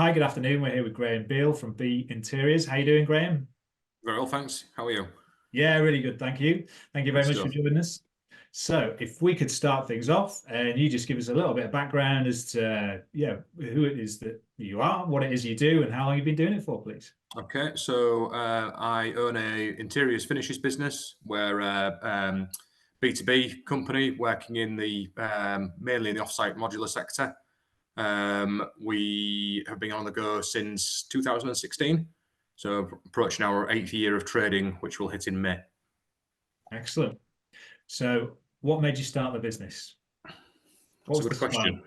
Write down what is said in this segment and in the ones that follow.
Hi, good afternoon. We're here with Graham Beal from B Interiors. How you doing, Graham? Very well, thanks. How are you? Yeah, really good. Thank you. Thank you Good very much for stuff. joining us. So, if we could start things off, and you just give us a little bit of background as to, who it is that you are, what it is you do, and how long you've been doing it for, please. Okay, so I own a interiors finishes business. We're a B2B company working in the mainly in the offsite modular sector. We have been on the go since 2016, so approaching our eighth year of trading, which will hit in May. Excellent. So, what made you start the business? What That's a was good the plan?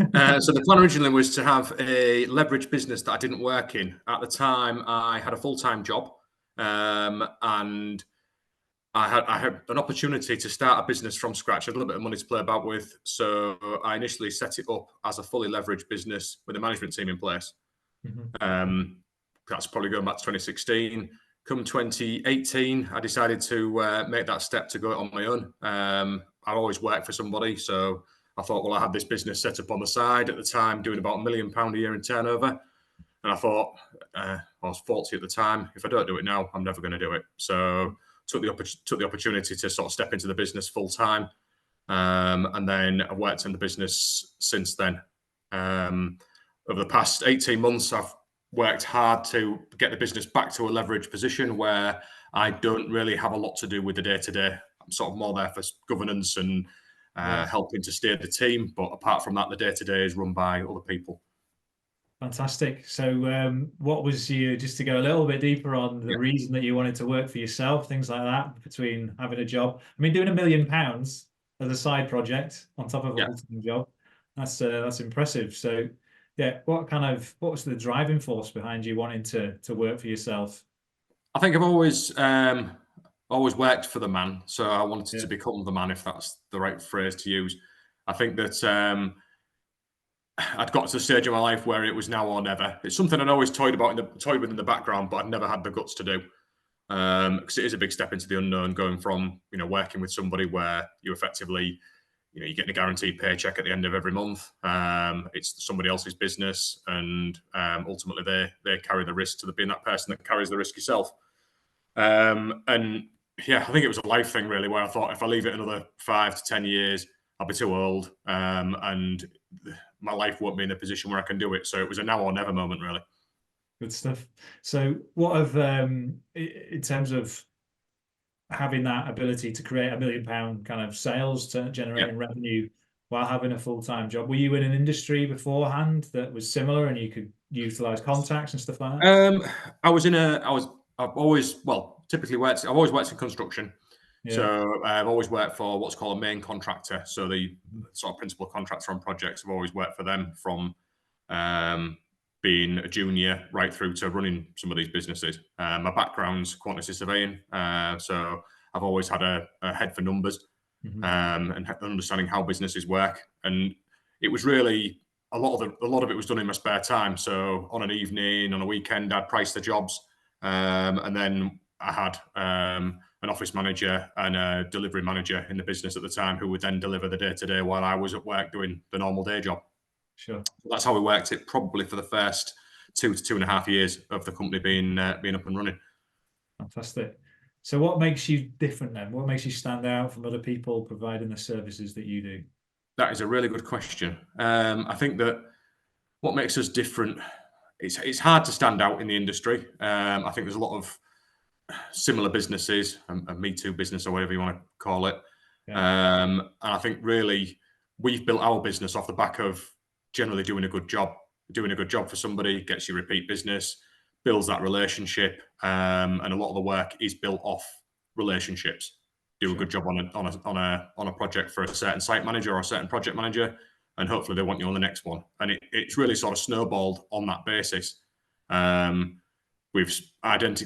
question. So the plan originally was to have a leverage business that I didn't work in. At the time, I had a full-time job, and I had an opportunity to start a business from scratch. I had a little bit of money to play about with, so I initially set it up as a fully leveraged business with a management team in place. Mhm. Um, that's probably going back to 2016. Come 2018, I decided to make that step to go it on my own. I've always worked for somebody, so I thought, well, I had this business set up on the side at the time, doing about £1 million a year in turnover. And I thought, I was 40 at the time. If I don't do it now, I'm never going to do it. So took the opportunity to sort of step into the business full time, and then I've worked in the business since then. Over the past 18 months, I've worked hard to get the business back to a leverage position where I don't really have a lot to do with the day to day. I'm sort of more there for governance and Yeah. helping to steer the team. But apart from that, the day to day is run by other people. Fantastic. So, what was you, just to go a little bit deeper on the Yeah. reason that you wanted to work for yourself, things like that, between having a job? I mean, doing £1 million as a side project on top of a Yeah. full-time job, that's impressive. So, yeah, what was the driving force behind you wanting to work for yourself? I think I've always worked for the man, so I wanted Yeah. to become the man, if that's the right phrase to use. I think that I'd got to the stage of my life where it was now or never. It's something I'd always toyed with in the background, but I'd never had the guts to do. Because it is a big step into the unknown, going from working with somebody where you effectively you're getting a guaranteed paycheck at the end of every month. It's somebody else's business, and ultimately they carry the risk to being that person that carries the risk yourself. And yeah, I think it was a life thing really, where I thought if I leave it another 5 to 10 years, I'll be too old, and my life won't be in a position where I can do it. So it was a now or never moment, really. Good stuff. So, in terms of having that ability to create £1 million kind of sales to Yeah. generating revenue while having a full-time job. Were you in an industry beforehand that was similar and you could utilize contacts and stuff like that? Um, I've always, well, typically worked. I've always worked in construction. Yeah. So I've always worked for what's called a main contractor. So the sort of principal contractor on projects. I've always worked for them from um, being a junior right through to running some of these businesses. My background's quantity surveying, so I've always had a head for numbers, Mhm. and understanding how businesses work. And it was really a lot of it was done in my spare time. So on an evening, on a weekend, I'd price the jobs, and then I had an office manager and a delivery manager in the business at the time who would then deliver the day to day while I was at work doing the normal day job. Sure. So that's how we worked it probably for the first 2 to 2.5 years of the company being up and running. Fantastic. So what makes you different then? What makes you stand out from other people providing the services that you do? That is a really good question. I think that what makes us different, it's hard to stand out in the industry. I think there's a lot of similar businesses, a Me Too business or whatever you want to call it. Yeah. And I think really we've built our business off the back of generally doing a good job. Doing a good job for somebody gets you repeat business, builds that relationship, and a lot of the work is built off relationships. Do a Sure. good job on a project for a certain site manager or a certain project manager, and hopefully they want you on the next one. And it's really sort of snowballed on that basis. Um, we've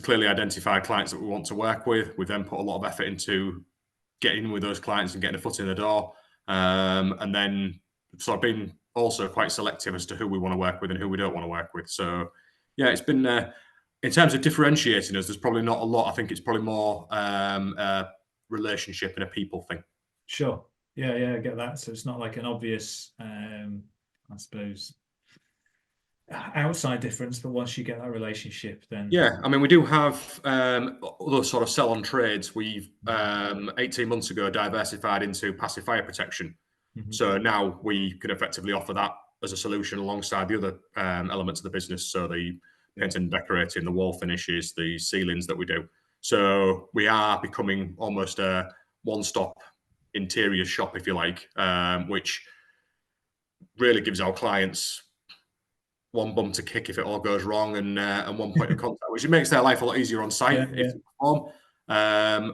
clearly identified clients that we want to work with. We've then put a lot of effort into getting with those clients and getting a foot in the door, and then sort of being also quite selective as to who we want to work with and who we don't want to work with. So yeah, it's been in terms of differentiating us. There's probably not a lot. I think it's probably more a relationship and a people thing. Sure. Yeah, I get that. So it's not like an obvious, I suppose, outside difference, but once you get that relationship, then Yeah, I mean, we do have other sort of sell-on trades. We've 18 months ago diversified into passive fire protection. Mhm. So now we can effectively offer that as a solution alongside the other elements of the business. So the Yeah. painting and decorating, the wall finishes, the ceilings that we do. So we are becoming almost a one-stop interior shop, if you like, which really gives our clients one bum to kick if it all goes wrong, and one point of contact, which makes their life a lot easier on Yeah, site yeah, if you perform.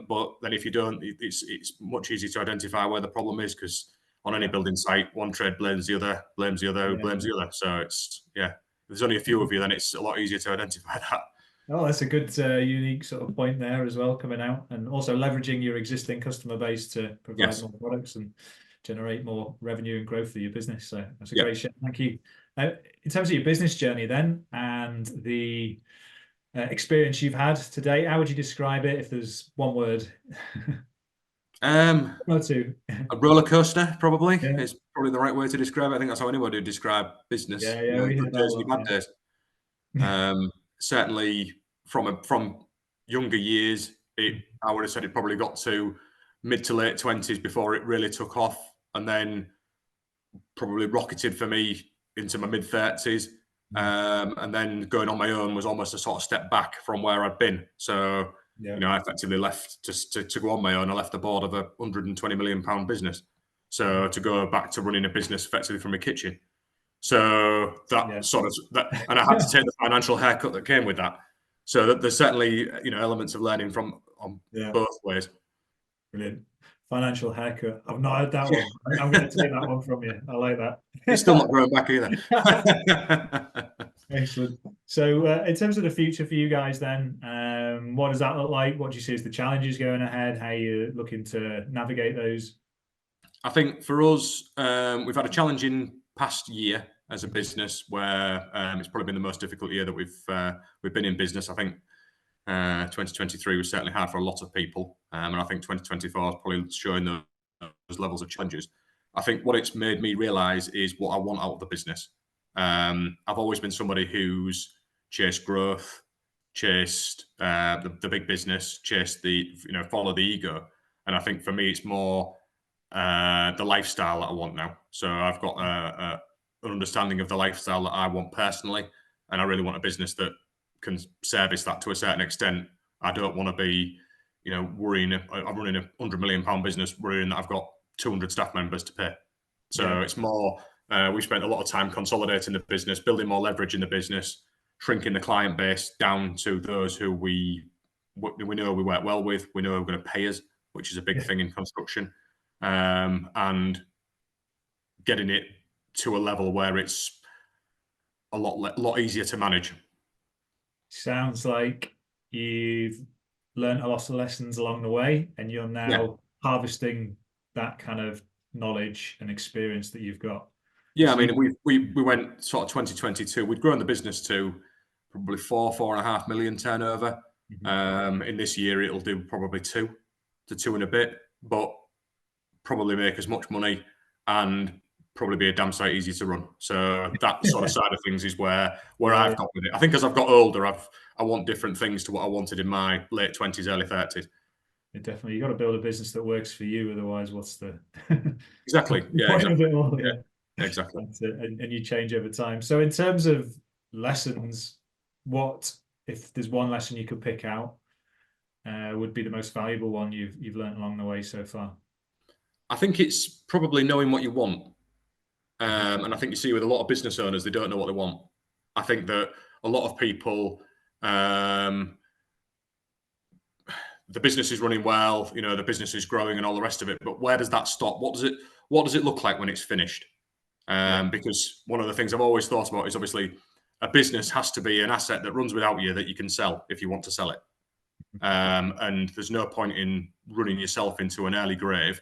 But then if you don't, it's much easier to identify where the problem is, because on any yeah, building site, one trade blames the other, blames the other, who yeah, blames yeah. the other. So it's yeah, if there's only a few of you, then it's a lot easier to identify that. Oh, that's a good unique sort of point there as well, coming out and also leveraging your existing customer base to provide Yes. more products and generate more revenue and growth for your business. So that's a Yeah. great show. Thank you. In terms of your business journey then and the experience you've had today, how would you describe it if there's one word? Um, Or two. a roller coaster probably Yeah, is probably the right way to describe it. I think that's how anybody would describe business. yeah, You yeah. know, We hear good that a days and lot. your bad Yeah. days. Certainly from younger years, I would have said it probably got to mid to late 20s before it really took off, and then probably rocketed for me into my mid 30s. Mm. And then going on my own was almost a sort of step back from where I'd been. So, Yeah. I effectively left to go on my own. I left the board of a £120 million business. So to go back to running a business effectively from a kitchen. So Yeah. that sort of that, and I had to take the financial haircut that came with that. So that there's certainly elements of learning from on Yeah. both ways. Brilliant. Financial haircut. I've not heard that one. I'm going to take that one from you. I like It's still not that. growing back either. Excellent. So, in terms of the future for you guys, then, what does that look like? What do you see as the challenges going ahead? How you looking to navigate those? I think for us, we've had a challenging past year as a Mhm. business where it's probably been the most difficult year that we've been in business. I think 2023 was certainly hard for a lot of people, and I think 2024 is probably showing those levels of challenges. I think what it's made me realise is what I want out of the business. I've always been somebody who's chased growth, chased the big business, chased the follow the ego, and I think for me it's more the lifestyle that I want now. So I've got an understanding of the lifestyle that I want personally, and I really want a business that can service that to a certain extent. I don't want to be, worrying. I'm running £100 million business, worrying that I've got 200 staff members to pay. Yeah. So it's more. We spent a lot of time consolidating the business, building more leverage in the business, shrinking the client base down to those who we know we work well with. We know who are going to pay us, which is a big Yeah. thing in construction, and getting it to a level where it's a lot easier to manage. Sounds like you've learned a lot of lessons along the way, and you're Yeah. now harvesting that kind of knowledge and experience that you've got. Yeah, I So you, mean, we went sort of 2022. We'd grown the business to probably 4.5 million turnover. Mhm. In this year, it'll do probably 2 and a bit, but probably make as much money and probably be a damn sight easy to run. So that sort of side of things is where Yeah, I've got with it. I think as I've got older, I want different things to what I wanted in my late 20s, early 30s. definitely. You got to build a business that works for you. Otherwise, what's the Exactly. the Yeah, point of exactly. it all? Yeah, Yeah. exactly. And you change over time. So in terms of lessons, what if there's one lesson you could pick out, would be the most valuable one you've learned along the way so far? I think it's probably knowing what you want. Mhm. And I think you see with a lot of business owners, they don't know what they want. I think that a lot of people, the business is running well, the business is growing and all the rest of it. But where does that stop? What does it look like when it's finished? Yeah. Because one of the things I've always thought about is obviously a business has to be an asset that runs without you that you can sell if you want to sell it. And there's no point in running yourself into an early grave,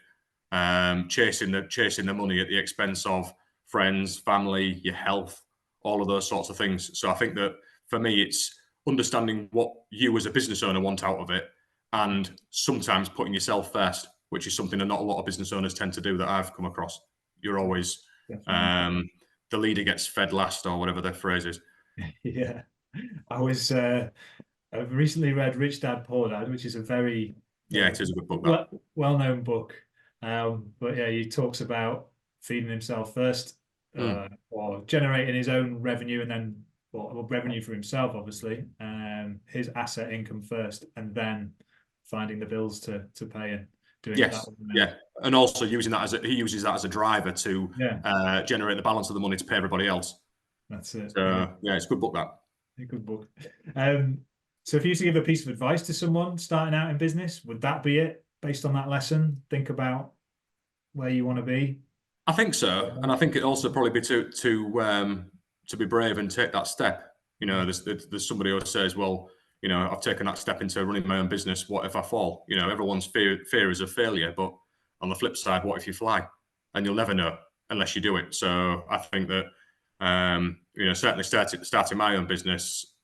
chasing the money at the expense of friends, family, your health, all of those sorts of things. So I think that for me, it's understanding what you as a business owner want out of it, and sometimes putting yourself first, which is something that not a lot of business owners tend to do that I've come across. You're always Definitely. um, the leader gets fed last, or whatever the phrase is. Yeah. I was I've recently read Rich Dad Poor Dad, which is a very Yeah, it is a good book, that. well-known book. But yeah, he talks about feeding himself first, Mm. or generating his own revenue, and then well, revenue for himself, obviously, his asset income first, and then finding the bills to pay and doing it that Yes, way. yeah, and also using that he uses that as a driver to Yeah, generate the balance of the money to pay everybody else. that's it. Yeah, So yeah, it's a good book, that. a good book. Um, so if you used to give a piece of advice to someone starting out in business, would that be it based on that lesson? Think about where you want to be. I think so, and I think it also probably be to be brave and take that step. You know, there's somebody who says, well, you know, I've taken that step into running my own business. What if I fall? You know, everyone's fear is a failure, but on the flip side, what if you fly? And you'll never know unless you do it. So I think that you know, certainly starting my own business,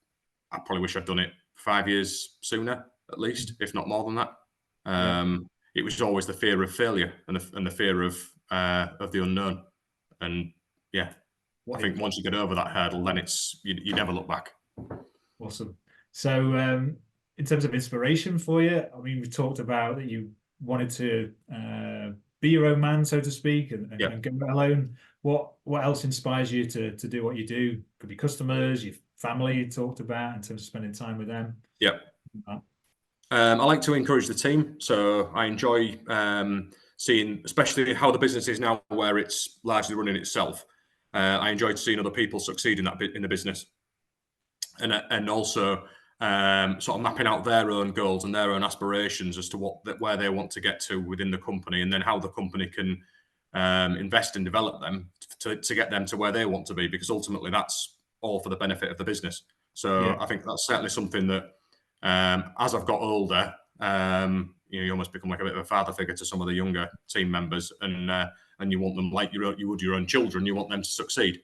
I probably wish I'd done it 5 years sooner, at least, if not more than that. Yeah. It was always the fear of failure and the fear of the unknown. And yeah, I What if? think once you get over that hurdle, then it's you never look back. Awesome. So, in terms of inspiration for you, I mean, we talked about that you wanted to be your own man, so to speak, Yeah, and go it alone. What else inspires you to do what you do? Could be customers, your family you talked about in terms of spending time with them. yeah. Uh, I like to encourage the team, so I enjoy seeing, especially how the business is now, where it's largely running itself. I enjoyed seeing other people succeed in that bit in the business, and also sort of mapping out their own goals and their own aspirations as to where they want to get to within the company, and then how the company can invest and develop them to get them to where they want to be, because ultimately that's all for the benefit of the business. So yeah, I think that's certainly something that as I've got older, you know, you almost become like a bit of a father figure to some of the younger team members, and you want them like you would your own children. You want them to succeed.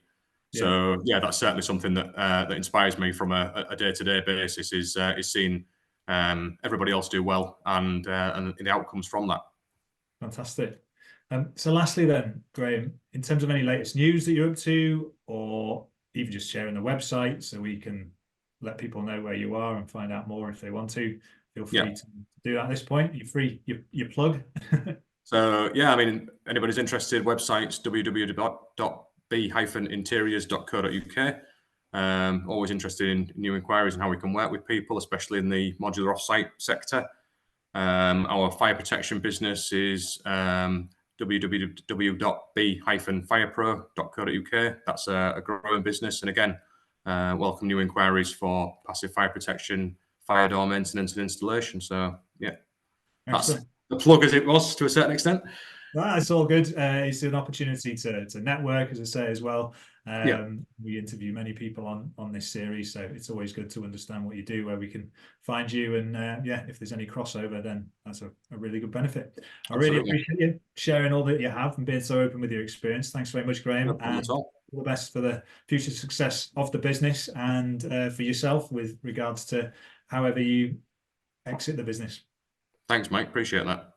yeah. So yeah, that's certainly something that inspires me from a day-to-day basis, is seeing everybody else do well, and the outcomes from that. Fantastic. So lastly then, Graham, in terms of any latest news that you're up to, or even just sharing the website so we can let people know where you are and find out more if they want to, feel Yeah. free to do that at this point. You're free, you plug. So yeah, I mean, anybody's interested, websites www.b-interiors.co.uk. Always interested in new inquiries and how we can work with people, especially in the modular offsite sector. Our fire protection business is www.b-firepro.co.uk. That's a growing business, and again, welcome new inquiries for passive fire protection, fire door maintenance and installation. So yeah, that's Excellent. the plug as it was to a certain extent. That's all good. It's an opportunity to network, as I say, as well. Yeah, We interview many people on this series, so it's always good to understand what you do, where we can find you, and yeah, if there's any crossover, then that's a really good benefit. I really absolutely. appreciate you sharing all that you have and being so open with your experience. Thanks very much, No Graham, problem at and all. all the best for the future success of the business and for yourself with regards to however you exit the business. Thanks, mate. Appreciate that.